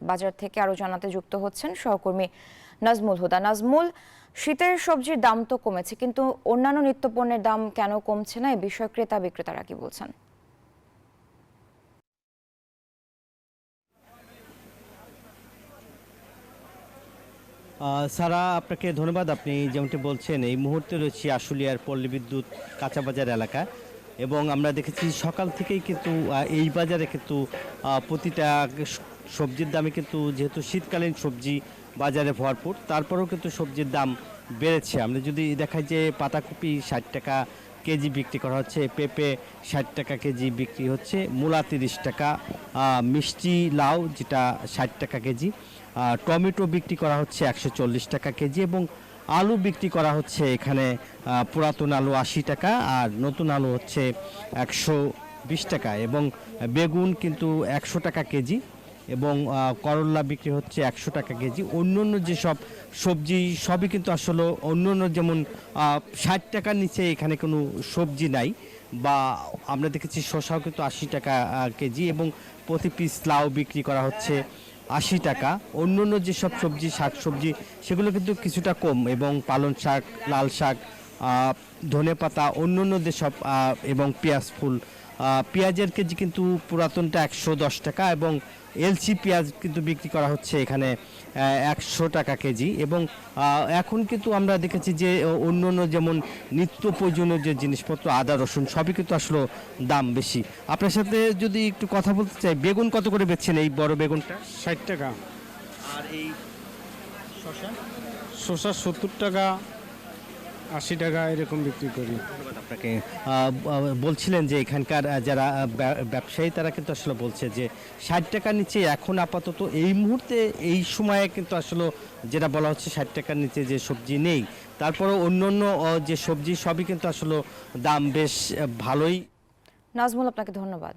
বাজার থেকে আরো জানাতে যুক্ত হচ্ছেন সহকর্মী নাজমুল হুদা। নাজমুল, শীতের সবজির দাম তো কমেছে, কিন্তু অন্যান্য নিত্যপণ্যের দাম কেন কমছে না, এই বিষয়ে ক্রেতা বিক্রেতারা কি বলছেন? সারা, আপনাকে ধন্যবাদ। আপনি যেমনটি বলছেন, এই মুহূর্তে রয়েছে আশুলিয়ার পল্লী বিদ্যুৎ কাঁচাবাজার এলাকা, এবং আমরা দেখেছি সকাল থেকেই কিন্তু এই বাজারে কিন্তু প্রতিটা সবজির দামে কিন্তু, যেহেতু শীতকালীন সবজি বাজারে ভরপুর, তারপরেও কিন্তু সবজির দাম বেড়েছে। আমরা যদি দেখাই যে পাতাকপি 60 টাকা কেজি বিক্রি করা হচ্ছে, পেঁপে 60 টাকা কেজি বিক্রি হচ্ছে, মূলা 30 টাকা, মিষ্টি লাউ যেটা 60 টাকা কেজি, টমেটো বিক্রি করা হচ্ছে 140 টাকা কেজি, এবং আলু বিক্রি করা হচ্ছে এখানে পুরাতন আলু 80 টাকা আর নতুন আলু হচ্ছে 120 টাকা, এবং বেগুন কিন্তু 100 টাকা কেজি, এবং করল্লা বিক্রি হচ্ছে 100 টাকা কেজি। অন্য যেসব সবজি সবই কিন্তু আসলে অন্য যেমন 60 টাকার নিচে এখানে কোনো সবজি নাই, বা আমরা দেখেছি শসাও কিন্তু 80 টাকা কেজি, এবং প্রতি পিস লাউ বিক্রি করা হচ্ছে 80 টাকা। অন্য যেসব সবজি শাক সবজি সেগুলো কিন্তু কিছুটা কম, এবং পালং শাক, লাল শাক, ধনে পাতা, অন্য যেসব এবং পেঁয়াজ ফুল, পেঁয়াজের কেজি কিন্তু পুরাতনটা 110 টাকা, এবং এলসি পেঁয়াজ কিন্তু বিক্রি করা হচ্ছে এখানে 100 টাকা কেজি। এবং এখন কিন্তু আমরা দেখেছি যে অন্য যেমন নিত্য প্রয়োজনীয় যে জিনিসপত্র, আদা রসুন সবই কিন্তু আসলে দাম বেশি। আপনার সাথে যদি একটু কথা বলতে চাই, বেগুন কত করে বেচছেন এই বড় বেগুনটা? 60 টাকা। আর এই শসা? শসা 70 টাকা, 80 টাকা এরকম বিক্রি করি। ধন্যবাদ আপনাকে। বলছিলেন যে এখানকার যারা ব্যবসায়ী, তারা কিন্তু আসলে বলছে যে 60 টাকার নিচে এখন আপাতত এই মুহূর্তে এই সময়ে কিন্তু আসলে যেটা বলা হচ্ছে 60 টাকার নিচে যে সবজি নেই। তারপরে অন্য যে সবজি সবই কিন্তু আসলে দাম বেশ ভালোই। নাজমুল, আপনাকে ধন্যবাদ।